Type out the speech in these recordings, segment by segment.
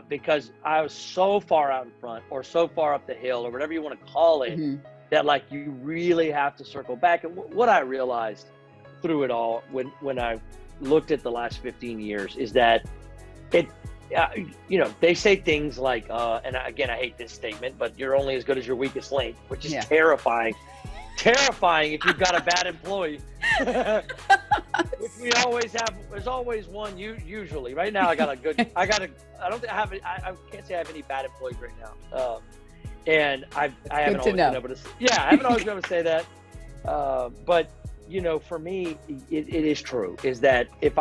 because I was so far out in front or so far up the hill or whatever you want to call it, that like you really have to circle back. And what I realized through it all when I looked at the last 15 years is that it, they say things like, and again, I hate this statement, but you're only as good as your weakest link, which is terrifying if you've got a bad employee. Which we always have. There's always one. Usually, right now I can't say I have any bad employees right now. And I haven't always been able to. Yeah, I haven't always been able to say that. But for me, it is true. Is that if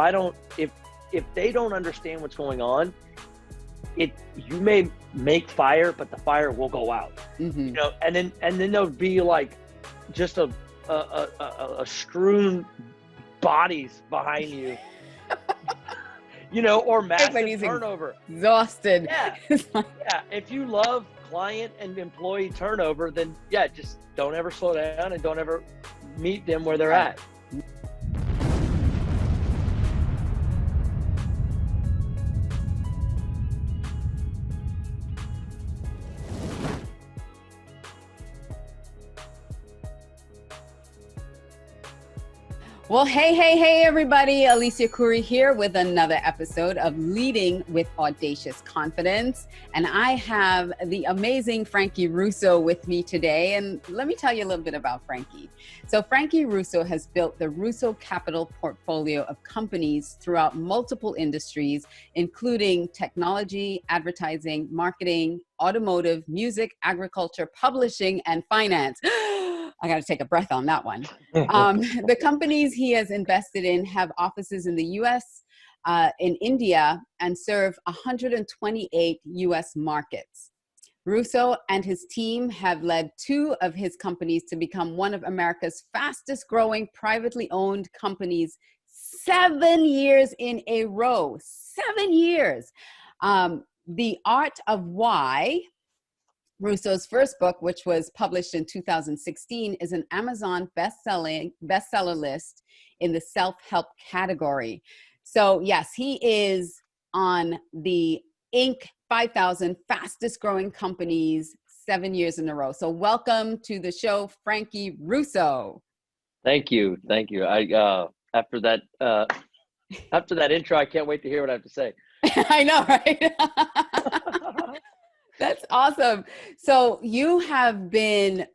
they don't understand what's going on, you may make fire, but the fire will go out. And then there'll be like just a strewn bodies behind you, or massive turnover. Exhausted. Yeah. Yeah. If you love client and employee turnover, then just don't ever slow down and don't ever meet them where they're at. Well, hey, everybody. Alicia Couri here with another episode of Leading with Audacious Confidence. And I have the amazing Frankie Russo with me today. And let me tell you a little bit about Frankie. So Frankie Russo has built the Russo Capital portfolio of companies throughout multiple industries, including technology, advertising, marketing, automotive, music, agriculture, publishing, and finance. I got to take a breath on that one. The companies he has invested in have offices in the US, in India, and serve 128 US markets. Russo and his team have led two of his companies to become one of America's fastest growing privately owned companies 7 years in a row. 7 years. The Art of Why, Russo's first book, which was published in 2016, is an Amazon bestseller list in the self-help category. So yes, he is on the Inc. 5,000 fastest growing companies 7 years in a row. So welcome to the show, Frankie Russo. Thank you. I after that intro, I can't wait to hear what I have to say. I know, right? That's awesome. So you have been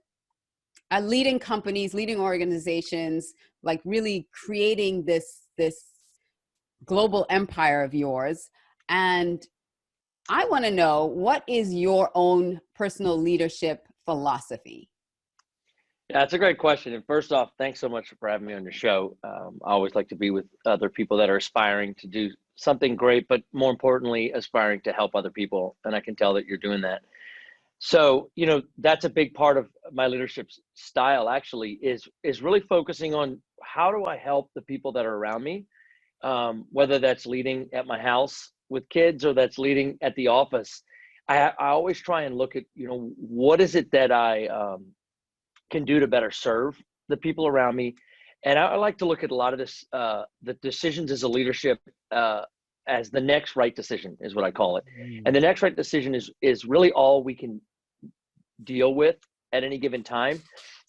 leading companies, leading organizations, like really creating this global empire of yours. And I want to know, what is your own personal leadership philosophy? Yeah, that's a great question. And first off, thanks so much for having me on your show. I always like to be with other people that are aspiring to do something great, but more importantly, aspiring to help other people. And I can tell that you're doing that. So, that's a big part of my leadership style actually is really focusing on how do I help the people that are around me, whether that's leading at my house with kids or that's leading at the office. I always try and look at, what is it that I can do to better serve the people around me. And I like to look at a lot of this, the decisions as a leadership, as the next right decision is what I call it. And the next right decision is really all we can deal with at any given time.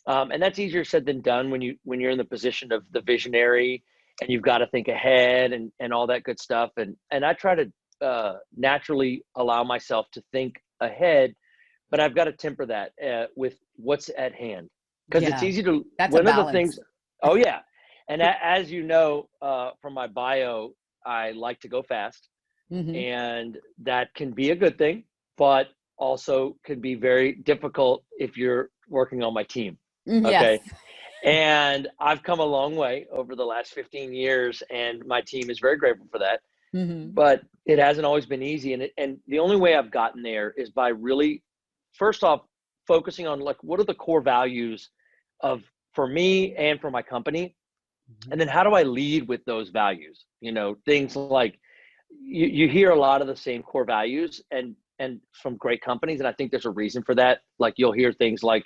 And that's easier said than done when you're in the position of the visionary and you've got to think ahead and all that good stuff. And I try to naturally allow myself to think ahead, but I've got to temper that with what's at hand. Because it's easy to, one of the things, oh yeah. And as you know, from my bio, I like to go fast, and that can be a good thing, but also can be very difficult if you're working on my team. Okay. Yes. And I've come a long way over the last 15 years, and my team is very grateful for that. But it hasn't always been easy. And the only way I've gotten there is by really, first off, focusing on like, what are the core values for me and for my company? And then how do I lead with those values? Things like you hear a lot of the same core values and from great companies. And I think there's a reason for that. Like you'll hear things like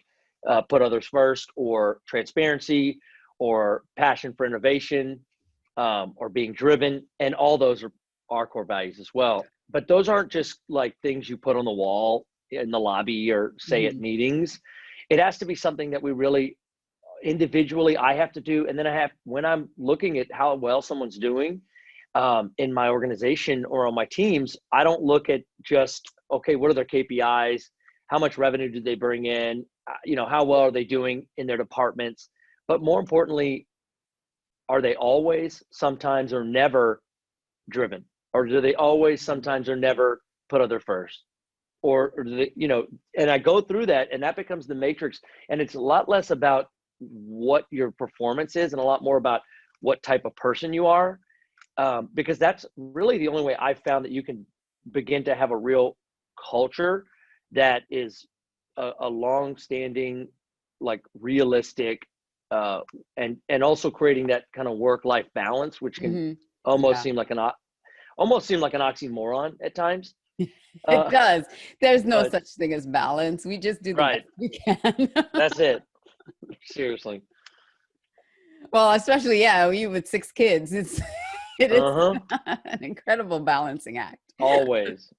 put others first, or transparency, or passion for innovation, or being driven. And all those are our core values as well. but those aren't just like things you put on the wall in the lobby or say at meetings. It has to be something that we really individually I have to do. And then when I'm looking at how well someone's doing in my organization or on my teams, I don't look at just, okay, what are their KPIs? How much revenue did they bring in? How well are they doing in their departments? But more importantly, are they always, sometimes, or never driven? Or do they always, sometimes, or never put other first? Or do they, and I go through that, and that becomes the matrix. And it's a lot less about what your performance is and a lot more about what type of person you are. Because that's really the only way I've found that you can begin to have a real culture that is a long-standing, like realistic, and also creating that kind of work-life balance, which can almost seem like an oxymoron at times. It does. There's no such thing as balance. We just do the best we can. That's it. Seriously. Well, especially you with 6 kids, it is an incredible balancing act. Always.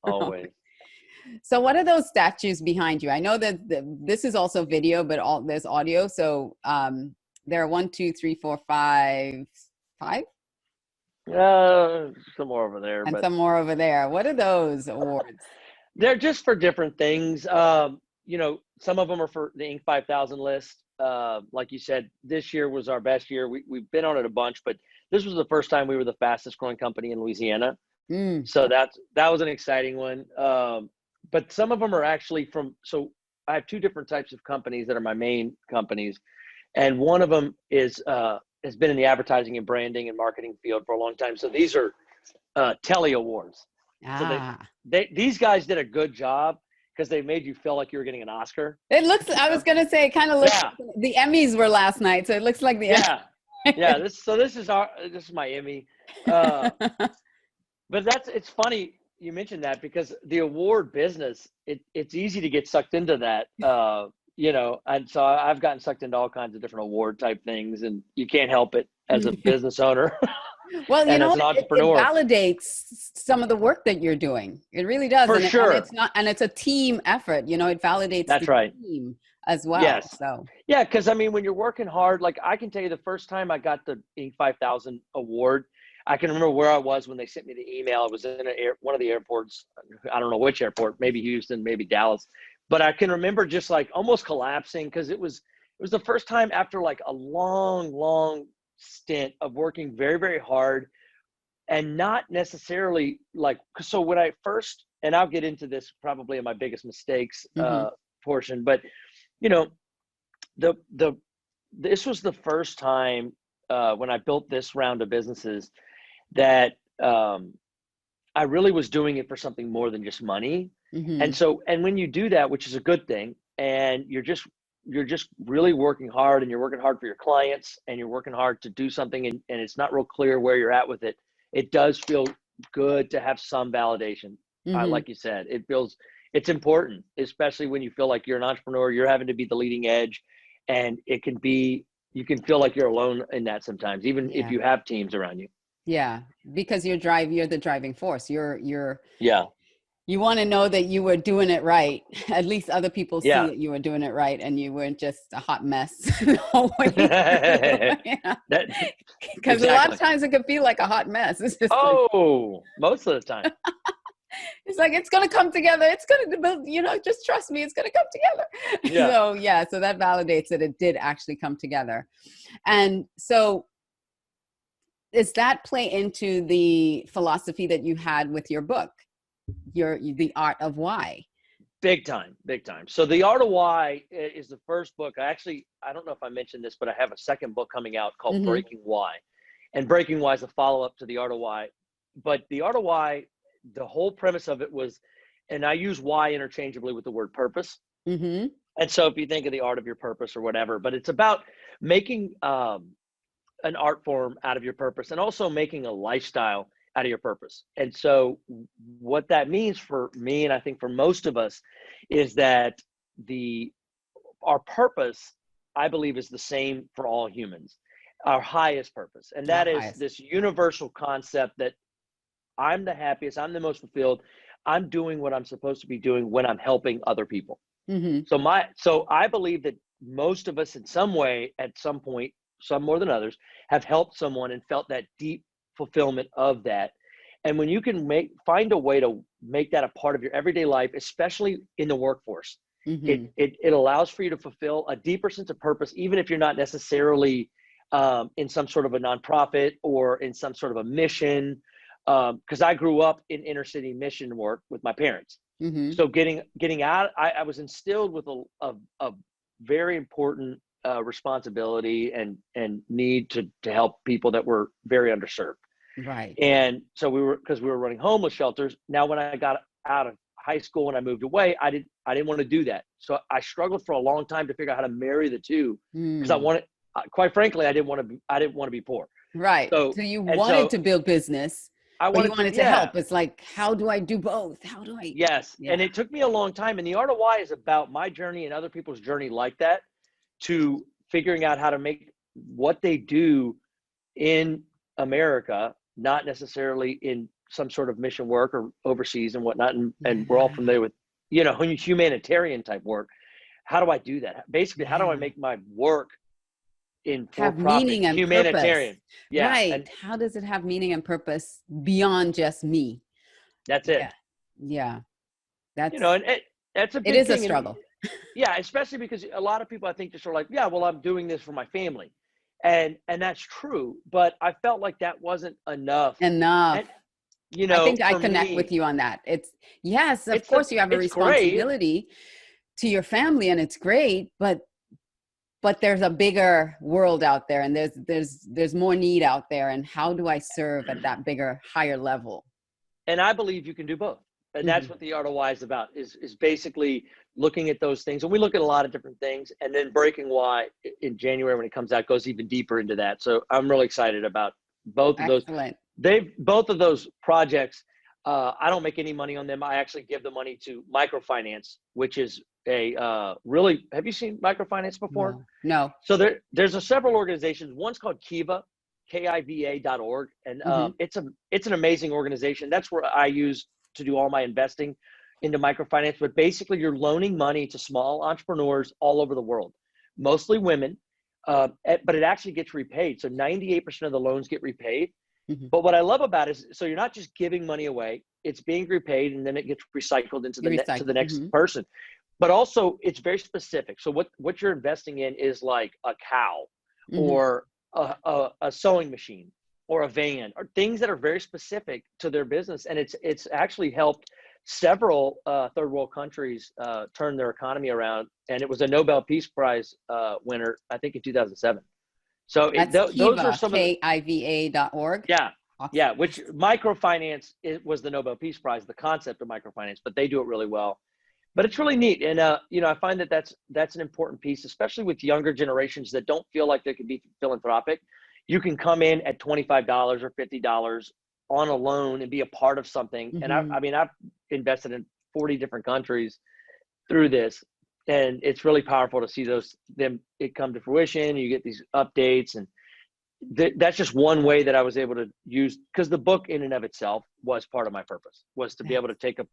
So what are those statues behind you? I know that this is also video, but there's audio. So there are 1, 2, 3, 4, 5. Some more over there. And some more over there. What are those awards? They're just for different things. Some of them are for the Inc. 5000 list. Like you said, this year was our best year. We've been on it a bunch, but this was the first time we were the fastest growing company in Louisiana. So that was an exciting one. But some of them are actually so I have 2 different types of companies that are my main companies. And one of them has been in the advertising and branding and marketing field for a long time. So these are Telly Awards. So these guys did a good job because they made you feel like you were getting an Oscar. It looks, I was going to say, it kind of looks, the Emmys were last night. So it looks like the This is my Emmy. But it's funny you mentioned that because the award business, it's easy to get sucked into that. And so I've gotten sucked into all kinds of different award type things, and you can't help it as a business owner. Well, and as an entrepreneur, it validates some of the work that you're doing. It really does. For sure. And it's a team effort. It validates the team as well. Yes. So because when you're working hard, like I can tell you the first time I got the Inc. 5000 award, I can remember where I was when they sent me the email. It was in one of the airports. I don't know which airport, maybe Houston, maybe Dallas. But I can remember just like almost collapsing because it was the first time after like a long stint of working very, very hard and not necessarily so when I first, and I'll get into this probably in my biggest mistakes portion, but this was the first time when I built this round of businesses that I really was doing it for something more than just money. And when you do that, which is a good thing, and you're just really working hard, and you're working hard for your clients, and you're working hard to do something, and it's not real clear where you're at with it, it does feel good to have some validation. Like you said, it's important, especially when you feel like you're an entrepreneur, you're having to be the leading edge, and you can feel like you're alone in that sometimes, even if you have teams around you. Yeah, because you're the driving force. You want to know that you were doing it right. At least other people see that you were doing it right, and you weren't just a hot mess. Because a lot of times it can feel like a hot mess. It's just most of the time. It's like, it's going to come together. It's going to, just trust me, it's going to come together. So that validates that it did actually come together. And so does that play into the philosophy that you had with your book, The Art of Why? Big time. So The Art of Why is the first book. I don't know if I mentioned this, but I have a second book coming out called Breaking Why. And Breaking Why is a follow-up to The Art of Why. But The Art of Why, the whole premise of it was, and I use why interchangeably with the word purpose. And so if you think of the art of your purpose or whatever, but it's about making an art form out of your purpose, and also making a lifestyle out of your purpose. And so what that means for me, and I think for most of us, is that our purpose, I believe, is the same for all humans, our highest purpose. And that is this universal concept that I'm the happiest, I'm the most fulfilled I'm doing what I'm supposed to be doing when I'm helping other people. Mm-hmm. So I believe that most of us in some way, at some point, some more than others, have helped someone and felt that deep fulfillment of that. And when you can find a way to make that a part of your everyday life, especially in the workforce, Mm-hmm. it allows for you to fulfill a deeper sense of purpose, even if you're not necessarily in some sort of a nonprofit or in some sort of a mission. Because I grew up in inner city mission work with my parents. Mm-hmm. So getting out, I was instilled with a very important responsibility and need to help people that were very underserved. Right. And so because we were running homeless shelters. Now, when I got out of high school and I moved away, I didn't want to do that. So I struggled for a long time to figure out how to marry the two, because I wanted, quite frankly, I didn't want to be poor. Right. So So you and wanted so to build business, I but you wanted to, wanted to yeah. help. It's like, how do I do both? How do I? Yes. And Yeah. it took me a long time. And the Art of Why is about my journey and other people's journey like that, to figuring out how to make what they do in America, not necessarily in some sort of mission work or overseas and whatnot. And we're all Yeah. familiar with, humanitarian type work. How do I do that? Basically, how do I Yeah. make my work in Have for-profit meaning and purpose. humanitarian? Yeah. Right. And How does it have meaning and purpose beyond just me? that's it. Yeah. Yeah. And that's a It big is a thing. And struggle. yeah, especially because a lot of people, I think, just are like, yeah, well, I'm doing this for my family. And that's true. But I felt like that wasn't enough. Enough. And, I think I for connect with me, you on that. Yes, of course you have a it's great. responsibility to your family and it's great, but there's a bigger world out there, and there's more need out there, and how do I serve at that bigger, higher level? And I believe you can do both. And that's Mm-hmm. what the Art of Why is about, is basically looking at those things. And we look at a lot of different things, and then Breaking Why in January, when it comes out, goes even deeper into that. So I'm really excited about both of those. Excellent. Both of those projects, I don't make any money on them. I actually give the money to microfinance, which is really, have you seen microfinance before? No. So there's several organizations. One's called Kiva, KIVA.org. And Mm-hmm. it's an amazing organization. That's where I use to do all my investing into microfinance. But basically, you're loaning money to small entrepreneurs all over the world, mostly women, but it actually gets repaid. So 98% of the loans get repaid. Mm-hmm. But what I love about it is, so you're not just giving money away, it's being repaid, and then it gets recycled into to the next Mm-hmm. person. But also, it's very specific. So what you're investing in is like a cow, Mm-hmm. or a sewing machine, or a van, or things that are very specific to their business. And it's actually helped several third world countries turn their economy around. And it was a Nobel Peace Prize winner, I think, in 2007. So That's those are Kiva, some of the, KIVA.org. yeah. Yeah, which Awesome. microfinance, it was the Nobel Peace Prize, the concept of microfinance, but they do it really well. But it's really neat. And, I find that that's an important piece, especially with younger generations that don't feel like they could be philanthropic. You can come in at $25 or $50 on a loan and be a part of something. Mm-hmm. And I've invested in 40 different countries through this. And it's really powerful to see it come to fruition. You get these updates, and that's just one way that I was able to use, because the book in and of itself was part of my purpose, was to be able to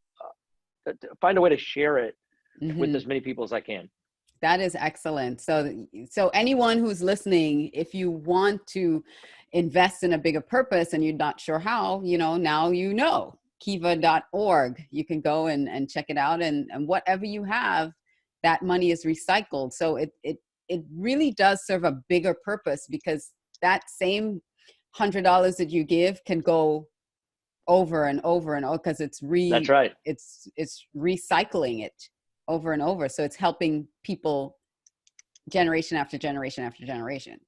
find a way to share it Mm-hmm. with as many people as I can. That is excellent. So anyone who's listening, if you want to invest in a bigger purpose and you're not sure how, now kiva.org. You can go and check it out, and whatever you have, that money is recycled. So it really does serve a bigger purpose, because that same $100 that you give can go over and over and over, because That's right. It's recycling it over and over. So it's helping people generation after generation after generation.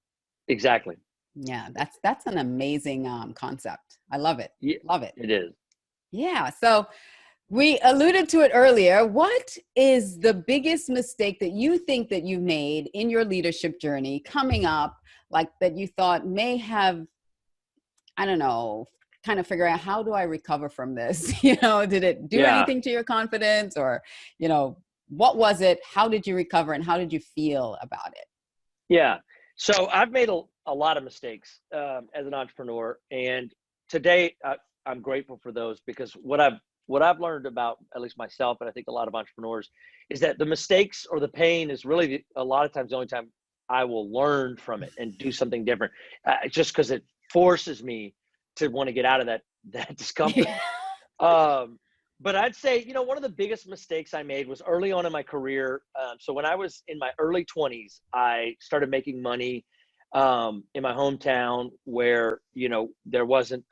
Exactly. Yeah, that's an amazing concept. I love it. Yeah, love it. It is. Yeah. So we alluded to it earlier. What is the biggest mistake that you think that you've made in your leadership journey coming up, like that you thought may have, I don't know, kind of figure out, how do I recover from this? Did it do anything to your confidence, or, what was it? How did you recover, and how did you feel about it? Yeah. So I've made a lot of mistakes as an entrepreneur, and today I'm grateful for those, because what I've what I've learned about at least myself, and I think a lot of entrepreneurs, is that the mistakes or the pain is really a lot of times the only time I will learn from it and do something different, just because it forces me to want to get out of that discomfort. But I'd say, one of the biggest mistakes I made was early on in my career. So when I was in my early 20s, I started making money in my hometown where, there wasn't,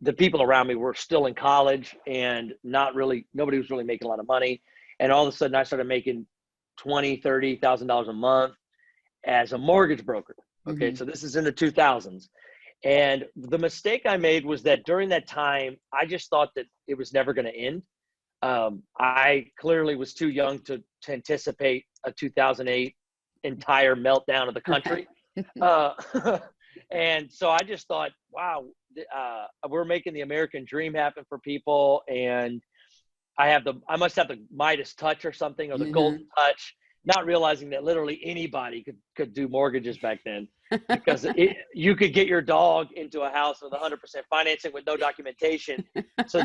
the people around me were still in college and nobody was really making a lot of money. And all of a sudden I started making $20,000-$30,000 a month as a mortgage broker. Okay. So this is in the 2000s. And the mistake I made was that during that time, I just thought that it was never going to end. I clearly was too young to anticipate a 2008 entire meltdown of the country. And so I just thought, wow, we're making the American dream happen for people. And I must have the Midas touch or something, or the golden touch, not realizing that literally anybody could do mortgages back then, because you could get your dog into a house with 100% financing with no documentation. So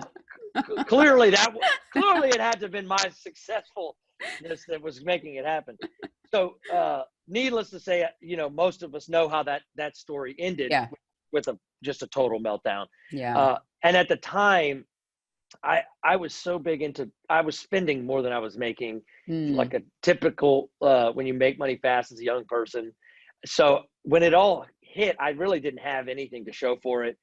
clearly it had to have been my successfulness that was making it happen. So needless to say, most of us know how that story ended with just a total meltdown. Yeah. And at the time, I was so big I was spending more than I was making, like a typical, when you make money fast as a young person. So when it all hit, I really didn't have anything to show for it.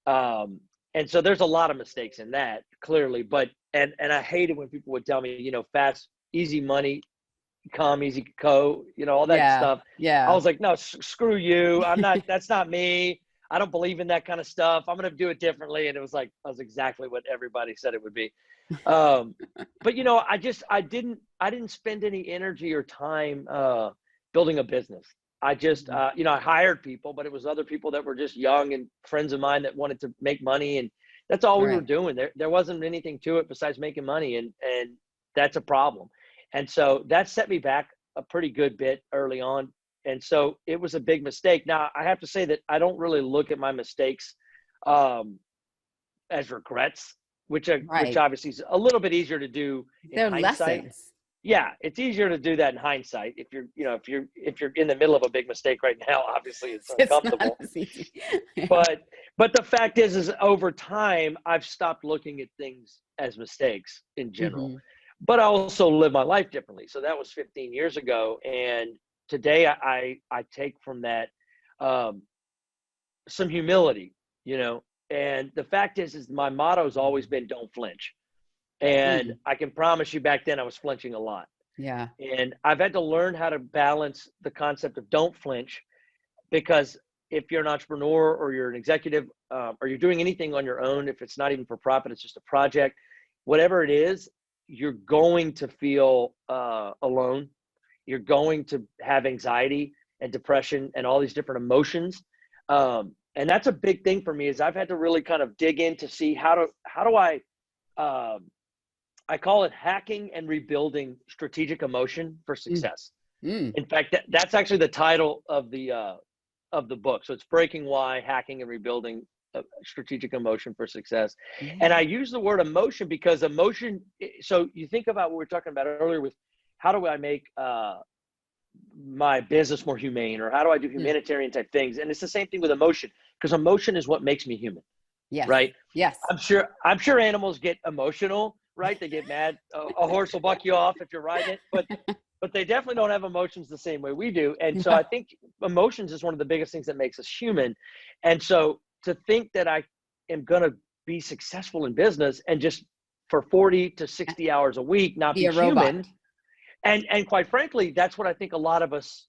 And so there's a lot of mistakes in that, clearly, and I hated when people would tell me, fast, easy money, come, easy go, all that stuff. Yeah. I was like, no, screw you. That's not me. I don't believe in that kind of stuff. I'm going to do it differently. And it was like, that was exactly what everybody said it would be. But I didn't spend any energy or time building a business. I just, I hired people, but it was other people that were just young and friends of mine that wanted to make money. And that's all we were doing. There wasn't anything to it besides making money. And that's a problem. And so that set me back a pretty good bit early on. And so it was a big mistake. Now, I have to say that I don't really look at my mistakes as regrets, which obviously is a little bit easier to do in hindsight. Lessons. Yeah, it's easier to do that in hindsight. If you're in the middle of a big mistake right now, obviously it's uncomfortable. But the fact is over time, I've stopped looking at things as mistakes in general. But I also live my life differently. So that was 15 years ago. And today I take from that some humility, and the fact is my motto has always been don't flinch. And I can promise you back then I was flinching a lot. Yeah. And I've had to learn how to balance the concept of don't flinch, because if you're an entrepreneur or you're an executive or you're doing anything on your own, if it's not even for profit, it's just a project, whatever it is, you're going to feel alone. You're going to have anxiety and depression and all these different emotions. And that's a big thing for me, is I've had to really kind of dig in to see how do I call it hacking and rebuilding strategic emotion for success. In fact, that's actually the title of the book. So it's Breaking Why, Hacking and Rebuilding Strategic Emotion for Success. And I use the word emotion because emotion, so you think about what we were talking about earlier with how do I make my business more humane, or how do I do humanitarian type things? And it's the same thing with emotion, because emotion is what makes me human. Yes. Right. Yes. I'm sure animals get emotional, right? They get mad. A horse will buck you off if you're riding it, but they definitely don't have emotions the same way we do. And so I think emotions is one of the biggest things that makes us human. And so to think that I am going to be successful in business and just for 40 to 60 hours a week, not be human. And quite frankly, that's what I think a lot of us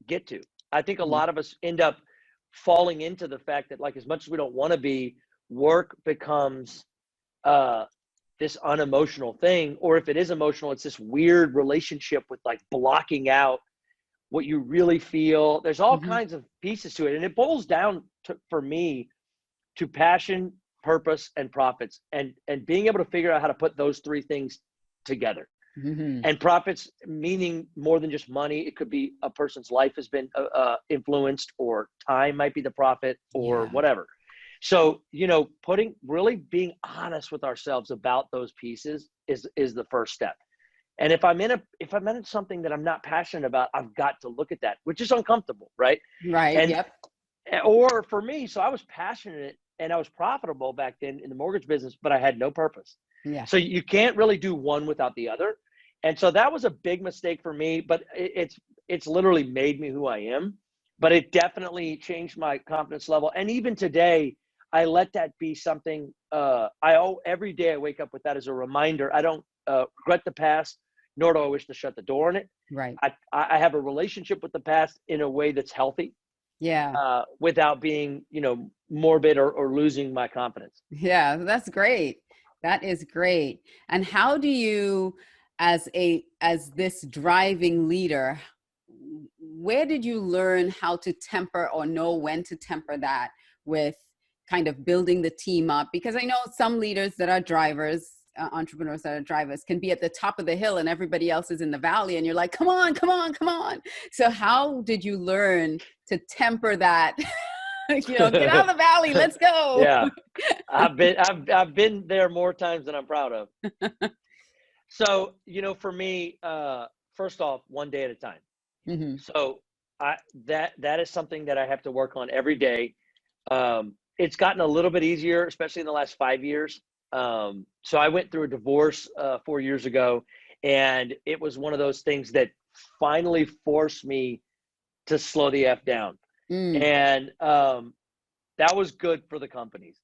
get to. I think a lot of us end up falling into the fact that, like, as much as we don't want to be, work becomes this unemotional thing. Or if it is emotional, it's this weird relationship with like blocking out what you really feel. There's all kinds of pieces to it. And it boils down to, for me, to passion, purpose, and profits, and being able to figure out how to put those three things together. And profits meaning more than just money. It could be a person's life has been influenced, or time might be the profit, or whatever. So, really being honest with ourselves about those pieces is the first step. And if I'm in something that I'm not passionate about, I've got to look at that, which is uncomfortable, right? Right. And Yep. or for me, so I was passionate and I was profitable back then in the mortgage business, but I had no purpose. Yeah. So you can't really do one without the other. And so that was a big mistake for me, but it's literally made me who I am. But it definitely changed my confidence level. And even today, I let that be something every day I wake up with that as a reminder. I don't regret the past, nor do I wish to shut the door on it. Right. I have a relationship with the past in a way that's healthy. Yeah. Without being, morbid or losing my confidence. Yeah, that's great. That is great. And how do you, as this driving leader, where did you learn how to temper or know when to temper that with kind of building the team up? Because I know some leaders that are drivers, entrepreneurs that are drivers, can be at the top of the hill and everybody else is in the valley, and you're like, come on, come on, come on. So how did you learn to temper that? Get out of the valley, let's go. Yeah, I've been there more times than I'm proud of. So, for me, first off, one day at a time. Mm-hmm. So that is something that I have to work on every day. It's gotten a little bit easier, especially in the last 5 years. So I went through a divorce 4 years ago, and it was one of those things that finally forced me to slow the F down. And that was good for the companies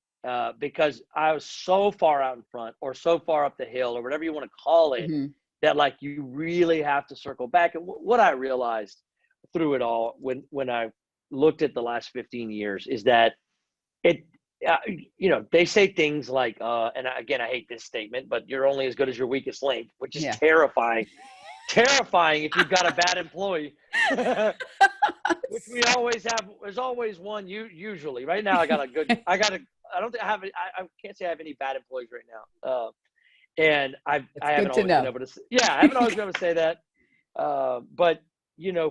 because I was so far out in front or so far up the hill or whatever you want to call it, Mm-hmm. that like you really have to circle back. And what I realized through it all when I looked at the last 15 years is that they say things like, and again, I hate this statement, but you're only as good as your weakest link, which is terrifying if you've got a bad employee, which we always have. There's always one. Usually, right now I don't think I can't say I have any bad employees right now. And I haven't always been able to. Yeah, I haven't always been able to say that. But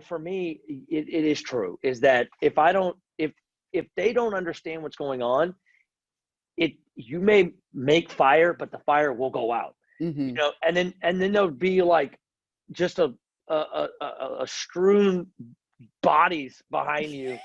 for me, it is true. Is that if they don't understand what's going on, you may make fire, but the fire will go out. Mm-hmm. And then there'll be like just a strewn bodies behind you.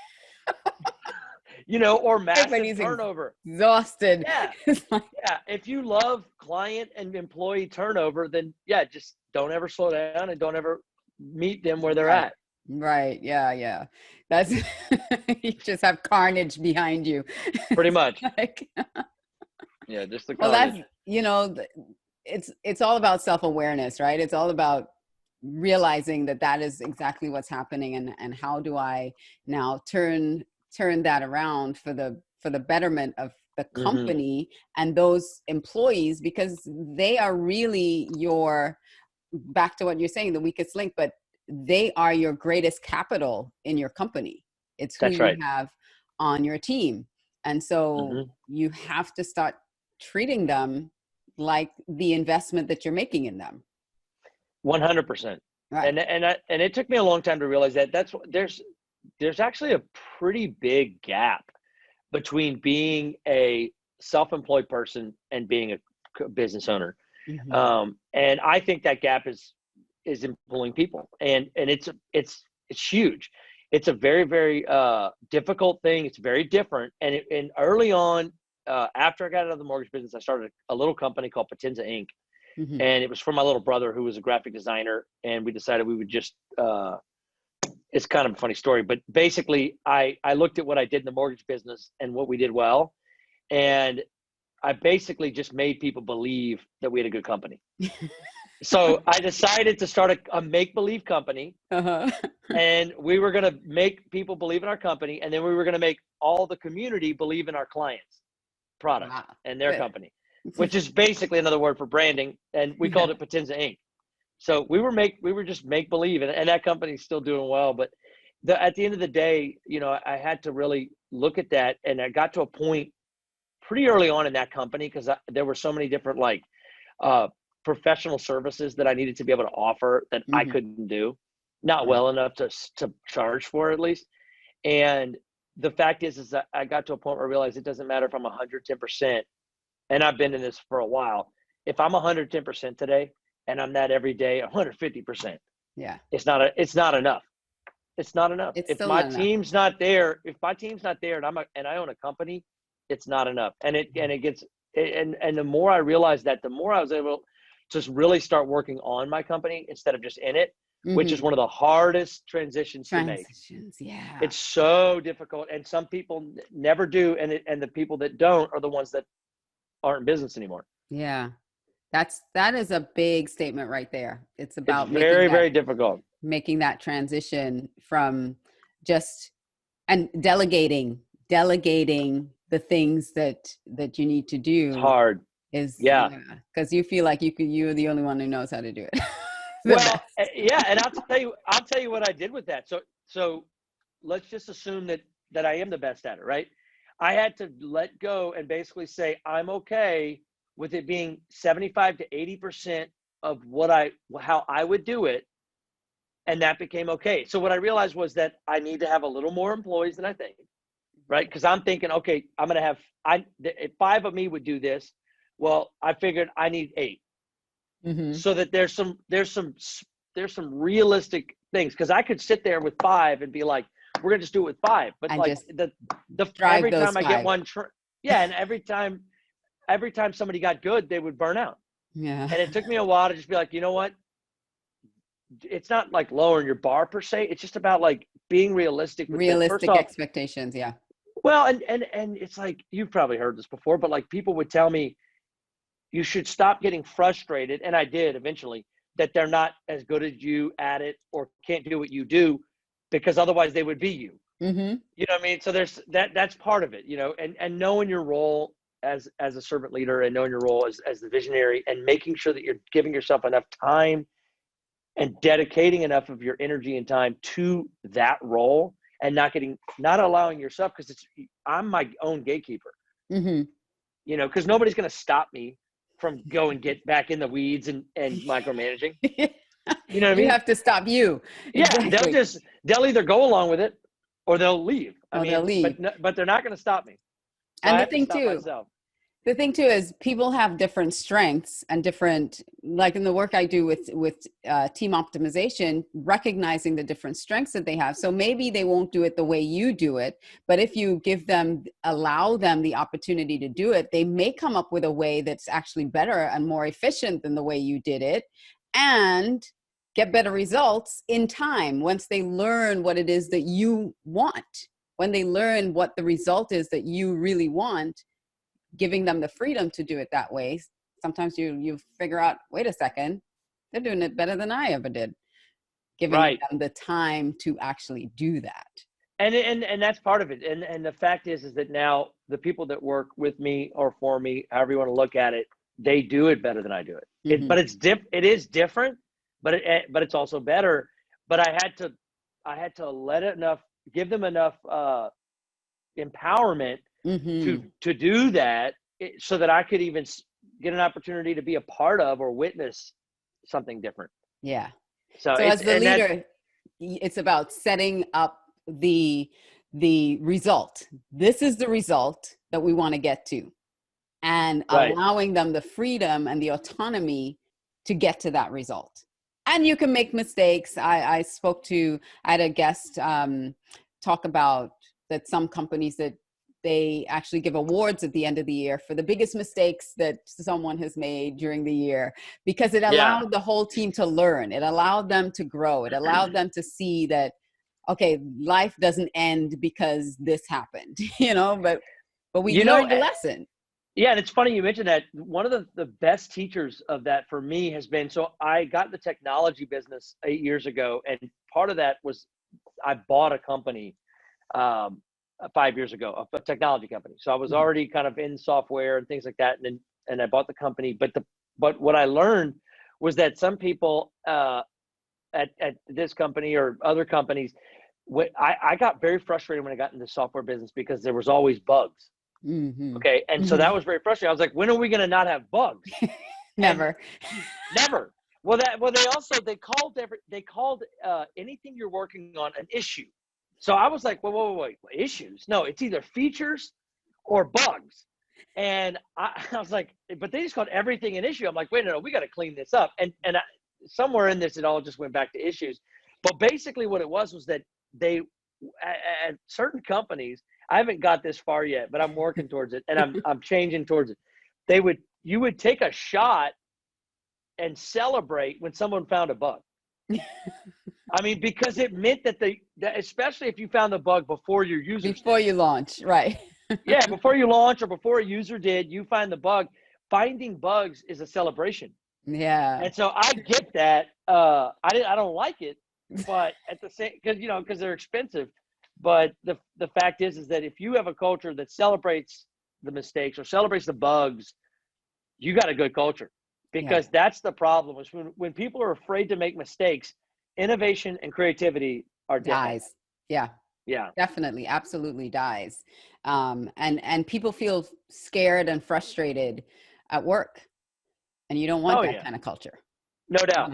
Or massive turnover. Exhausted. Yeah. Yeah. If you love client and employee turnover, then just don't ever slow down and don't ever meet them where they're at. Right. Yeah. That's you just have carnage behind you. Pretty much. Just the carnage. Well, that's, it's all about self-awareness, right? It's all about realizing that is exactly what's happening, and how do I now turn that around for the betterment of the company and those employees, because they are really back to what you're saying, the weakest link, but they are your greatest capital in your company. It's who you have on your team. And so you have to start treating them like the investment that you're making in them. 100%. Right. And it took me a long time to realize that there's actually a pretty big gap between being a self-employed person and being a business owner. Mm-hmm. And I think that gap is employing people, and it's huge. It's a very, very difficult thing. It's very different. And early on, after I got out of the mortgage business, I started a little company called Potenza Inc. Mm-hmm. And it was for my little brother, who was a graphic designer. And we decided we would just, it's kind of a funny story, but basically I looked at what I did in the mortgage business and what we did well. And I basically just made people believe that we had a good company. So I decided to start a make-believe company. And we were going to make people believe in our company. And then we were going to make all the community believe in our clients' products and their company, which is basically another word for branding. And we called it Potenza Inc. So we were just make believe, and that company's still doing well. But at the end of the day, I had to really look at that, and I got to a point pretty early on in that company because there were so many different professional services that I needed to be able to offer that I couldn't do, not well enough to charge for, at least. And the fact is that I got to a point where I realized it doesn't matter if I'm 110%, and I've been in this for a while. If I'm 110% today and I'm that every day, 150%, Yeah. it's not enough. It's not enough. It's If still my not enough. team's not there, and I own a company, it's not enough. And it gets, and the more I realized that, the more I was able to really start working on my company instead of just in it, which is one of the hardest transitions to make. Transitions, yeah. It's so difficult, and some people never do, and the people that don't are the ones that aren't in business anymore. Yeah. That is a big statement right there. It's It's about very, very difficult. making that transition from just, and delegating the things that you need to do. It's hard. Is, Yeah. because you feel like you're the only one who knows how to do it. Well, yeah, and I'll tell you what I did with that. So let's just assume that I am the best at it, right? I had to let go and basically say I'm okay with it being 75 to 80% of how I would do it, and that became okay. So what I realized was that I need to have a little more employees than I think, right? Because I'm thinking, okay, I'm gonna have if 5 of me would do this. Well, I figured I need 8. So that there's some realistic things, because I could sit there with 5 and be like, we're gonna just do it with 5, but And like just the drive every those time I get 5. one, and every time somebody got good, they would burn out. Yeah. And it took me a while to just be like, you know what? It's not like lowering your bar per se. It's just about like being realistic with it. First Realistic off, expectations, yeah. well, and it's like, you've probably heard this before, but like people would tell me, you should stop getting frustrated, and I did eventually, that they're not as good as you at it or can't do what you do, because otherwise they would be you. You know what I mean? So there's that's part of it, and knowing your role as a servant leader, and knowing your role as the visionary, and making sure that you're giving yourself enough time and dedicating enough of your energy and time to that role, and not allowing yourself, because I'm my own gatekeeper, because nobody's going to stop me from going get back in the weeds and micromanaging. You know what I You mean? have to stop you. Yeah, Exactly. they'll either go along with it or they'll leave. They'll leave. But they're not going to stop me. So And I have to stop myself. the thing too is people have different strengths and different, like in the work I do with team optimization, recognizing the different strengths that they have. So maybe they won't do it the way you do it, but if you allow them the opportunity to do it, they may come up with a way that's actually better and more efficient than the way you did it, and get better results in time once they learn what it is that you want. When they learn what the result is that you really want, giving them the freedom to do it that way, sometimes you figure out, wait a second, they're doing it better than I ever did. Giving them the time to actually do that. And that's part of it. And the fact is that now the people that work with me or for me, however you want to look at it, they do it better than I do it. But it is different, but it's also better. But I had to give them enough empowerment to do that, so that I could even get an opportunity to be a part of or witness something different. Yeah. So as the leader, it's about setting up the result. This is the result that we want to get to, and allowing them the freedom and the autonomy to get to that result. And you can make mistakes. I had a guest talk about that some companies that they actually give awards at the end of the year for the biggest mistakes that someone has made during the year, because it allowed the whole team to learn. It allowed them to grow. It allowed them to see that, okay, life doesn't end because this happened, but we learned a lesson. Yeah, and it's funny you mentioned that. One of the best teachers of that for me has been, so I got the technology business 8 years ago, and part of that was I bought a company 5 years ago, a technology company. So I was already kind of in software and things like that, and I bought the company. But what I learned was that some people at this company or other companies, I got very frustrated when I got into the software business, because there was always bugs. Okay. And so that was very frustrating. I was like, when are we going to not have bugs? Never. Never. Well, they called anything you're working on an issue. So I was like, wait, issues? No, it's either features or bugs. And I was like, but they just called everything an issue. I'm like, wait, no, we got to clean this up. And somewhere in this, it all just went back to issues. But basically what it was that they, at certain companies, I haven't got this far yet, but I'm working towards it, and I'm changing towards it. You would take a shot and celebrate when someone found a bug. I mean, because it meant that especially if you found the bug before your user before you launch, right? Yeah, before you launch or before a user did, you find the bug. Finding bugs is a celebration. Yeah. And so I get that. I don't like it, but at the same, because they're expensive. But the fact is that if you have a culture that celebrates the mistakes or celebrates the bugs, you got a good culture. Because that's the problem, is when people are afraid to make mistakes, innovation and creativity are dead. Dies. Yeah. Yeah. Definitely. Absolutely dies. And people feel scared and frustrated at work. And you don't want that kind of culture. No doubt.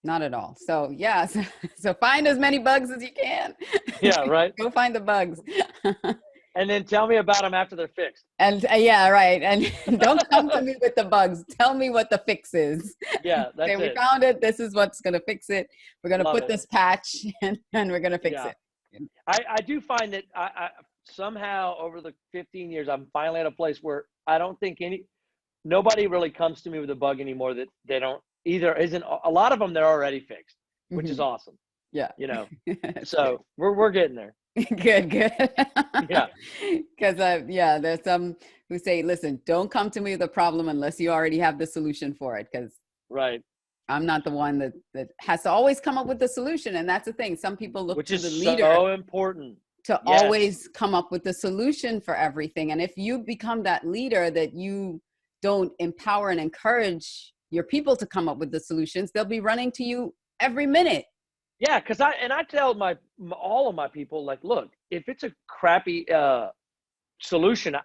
Not at all. So yeah. So find as many bugs as you can. Yeah, right. Go find the bugs. And then tell me about them after they're fixed. And yeah, right. And don't come to me with the bugs. Tell me what the fix is. Yeah, that's okay, we found it. This is what's going to fix it. We're going to put this patch and we're going to fix it. I do find that I somehow over the 15 years, I'm finally at a place where I don't think nobody really comes to me with a bug anymore that they don't either isn't. A lot of them they're already fixed, which is awesome. Yeah. So we're getting there. Good. Yeah. Because there's some who say, listen, don't come to me with a problem unless you already have the solution for it. Because I'm not the one that has to always come up with the solution. And that's the thing. Some people look to the leader. So important. To always come up with the solution for everything. And if you become that leader that you don't empower and encourage your people to come up with the solutions, they'll be running to you every minute. Yeah, because I tell all of my people, like, look, if it's a crappy solution,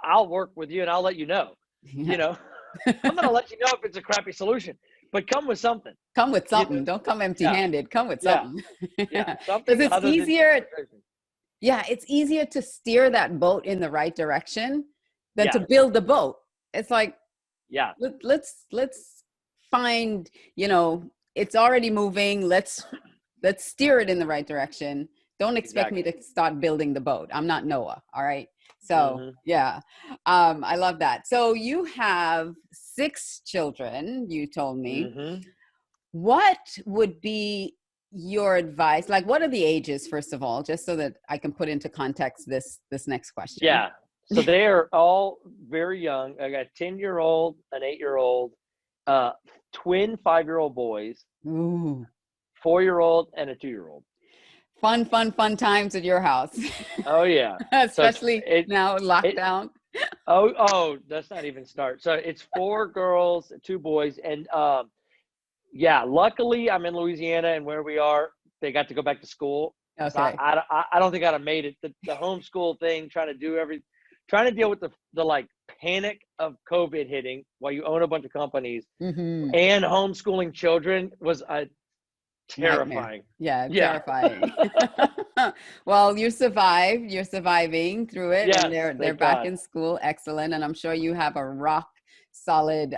I'll work with you and I'll let you know. I'm gonna let you know if it's a crappy solution, but come with something. Come with something. Don't come empty-handed. Yeah. Come with something. Something. Because it's easier. Yeah, it's easier to steer that boat in the right direction than to build the boat. It's like, let's find, it's already moving. Let's steer it in the right direction. Don't expect me to start building the boat. I'm not Noah. All right. So I love that. So you have 6 children, you told me. What would be your advice? Like, what are the ages, first of all, just so that I can put into context this next question? Yeah. So they are all very young. I got a 10-year-old, an 8-year-old, twin 5-year-old boys, 4-year-old, and a 2-year-old. Fun times at your house. Oh yeah. Especially now lockdown. Let's not even start. So it's 4 girls, 2 boys. And luckily I'm in Louisiana, and where we are, they got to go back to school. Okay. So I don't think I'd have made it. The homeschool thing, trying to deal with the like panic of COVID hitting while you own a bunch of companies and homeschooling children was terrifying. Terrifying. Well, you survived. You're surviving through it, and they're back in school. Excellent. And I'm sure you have a rock solid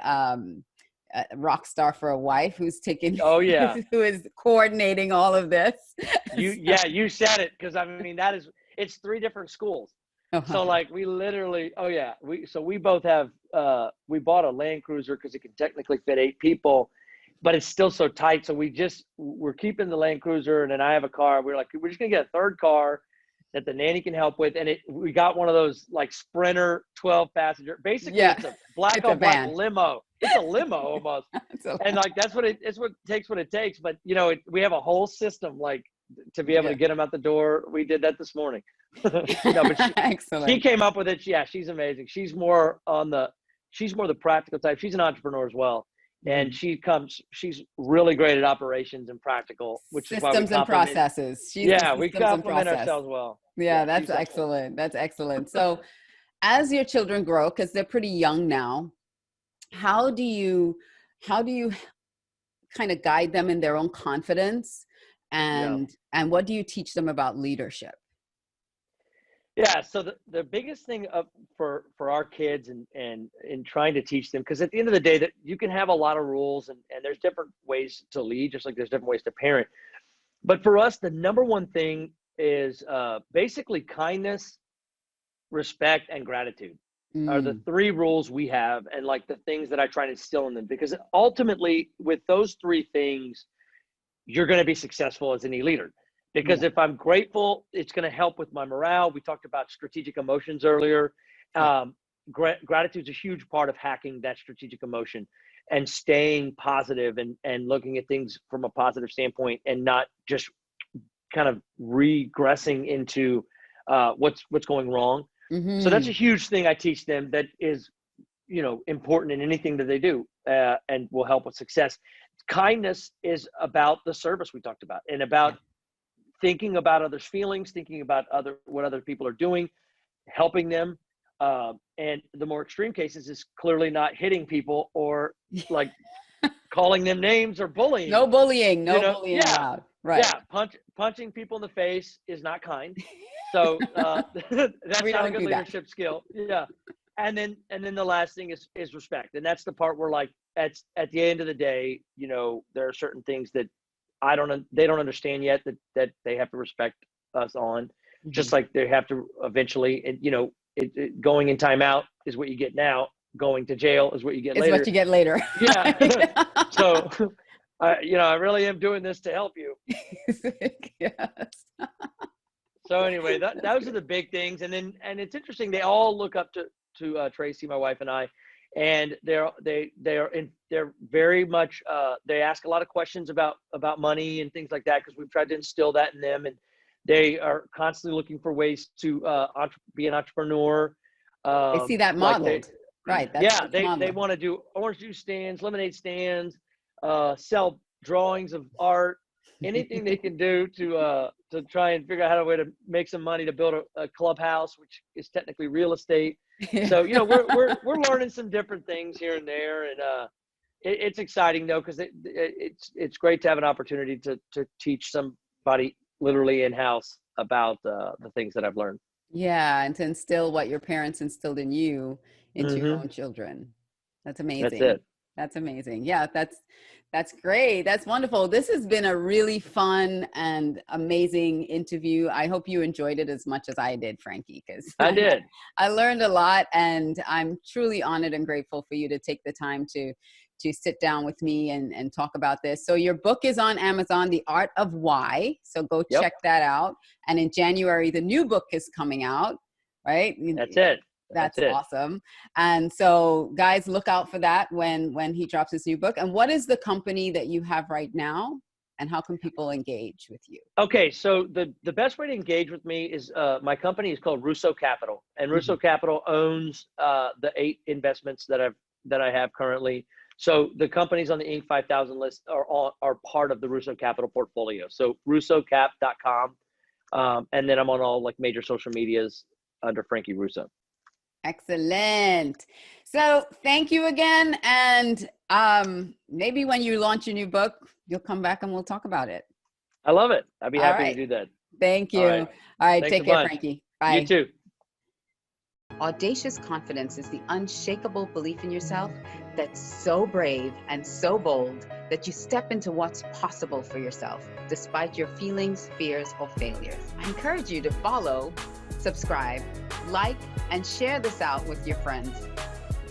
rock star for a wife who's taking. Who is coordinating all of this. You said it, because I mean it's 3 different schools. So like we literally, we both have, we bought a Land Cruiser because it can technically fit 8 people, but it's still so tight. So we're keeping the Land Cruiser, and then I have a car. We're like, we're just gonna get a 3rd car that the nanny can help with. And we got one of those like Sprinter 12 passenger, basically it's a black on black limo. It's a limo almost. And like, that's what it takes. But we have a whole system, like, to be able to get them out the door. We did that this morning. But Excellent. She came up with it. Yeah, she's amazing. She's more the practical type. She's an entrepreneur as well. And she's really great at operations and practical, which is why we systems and processes. We complement ourselves well. Yeah, that's excellent. That's excellent. So as your children grow, because they're pretty young now, how do you kind of guide them in their own confidence And what do you teach them about leadership? Yeah, so the biggest thing for our kids and in trying to teach them, because at the end of the day, that you can have a lot of rules and there's different ways to lead, just like there's different ways to parent. But for us, the number one thing is basically kindness, respect, and gratitude are the three rules we have, and like the things that I try to instill in them, because ultimately with those three things, you're going to be successful as any leader. Because if I'm grateful, it's going to help with my morale. We talked about strategic emotions earlier. Gratitude is a huge part of hacking that strategic emotion and staying positive and looking at things from a positive standpoint and not just kind of regressing into what's going wrong. So that's a huge thing I teach them that is, important in anything that they do and will help with success. Kindness is about the service we talked about and about thinking about others' feelings, thinking about what other people are doing, helping them. And the more extreme cases is clearly not hitting people or like calling them names or bullying. No bullying allowed. Right. Yeah. Punching people in the face is not kind. So that's not a good leadership skill. Yeah. And then the last thing is respect. And that's the part where like at the end of the day, there are certain things that they don't understand yet that they have to respect us on, just like they have to eventually, and going in timeout is what you get now. Going to jail is what you get later. It's what you get later. Yeah. So, I really am doing this to help you. Yes. So anyway, those are the big things. And it's interesting. They all look up to Tracy, my wife, and I. And they're very much they ask a lot of questions about money and things like that, because we've tried to instill that in them, and they are constantly looking for ways to be an entrepreneur. They see that modeled, right? That's they want to do orange juice stands, lemonade stands, sell drawings of art, anything they can do to try and figure out how a way to make some money to build a clubhouse, which is technically real estate. So we're learning some different things here and there, and it's exciting though, because it's great to have an opportunity to teach somebody literally in house about the things that I've learned. Yeah, and to instill what your parents instilled in you into your own children. That's amazing. That's it. That's amazing. Yeah, that's great. That's wonderful. This has been a really fun and amazing interview. I hope you enjoyed it as much as I did, Frankie, because I did. I learned a lot, and I'm truly honored and grateful for you to take the time to sit down with me and talk about this. So your book is on Amazon, The Art of Why. So go check that out. And in January, the new book is coming out, right? That's it. That's awesome. And so guys, look out for that when he drops his new book. And what is the company that you have right now, and how can people engage with you? Okay. So the best way to engage with me is my company is called Russo Capital, and Russo Capital owns the 8 investments that I have currently. So the companies on the Inc. 5000 list are part of the Russo Capital portfolio. So russocap.com. And then I'm on all like major social medias under Frankie Russo. Excellent. So thank you again. And maybe when you launch your new book, you'll come back and we'll talk about it. I love it. I'd be happy to do that. Thank you. All right. Take care, Frankie. Bye. You too. Audacious confidence is the unshakable belief in yourself that's so brave and so bold that you step into what's possible for yourself, despite your feelings, fears, or failures. I encourage you to follow, subscribe, like, and share this out with your friends.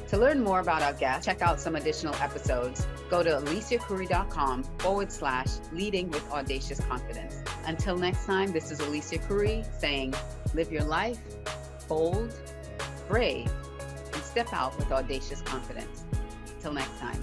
To learn more about our guests, check out some additional episodes. Go to aliciacouri.com/leading with audacious confidence. Until next time, this is Alicia Couri saying, live your life bold, brave, and step out with audacious confidence. Till next time.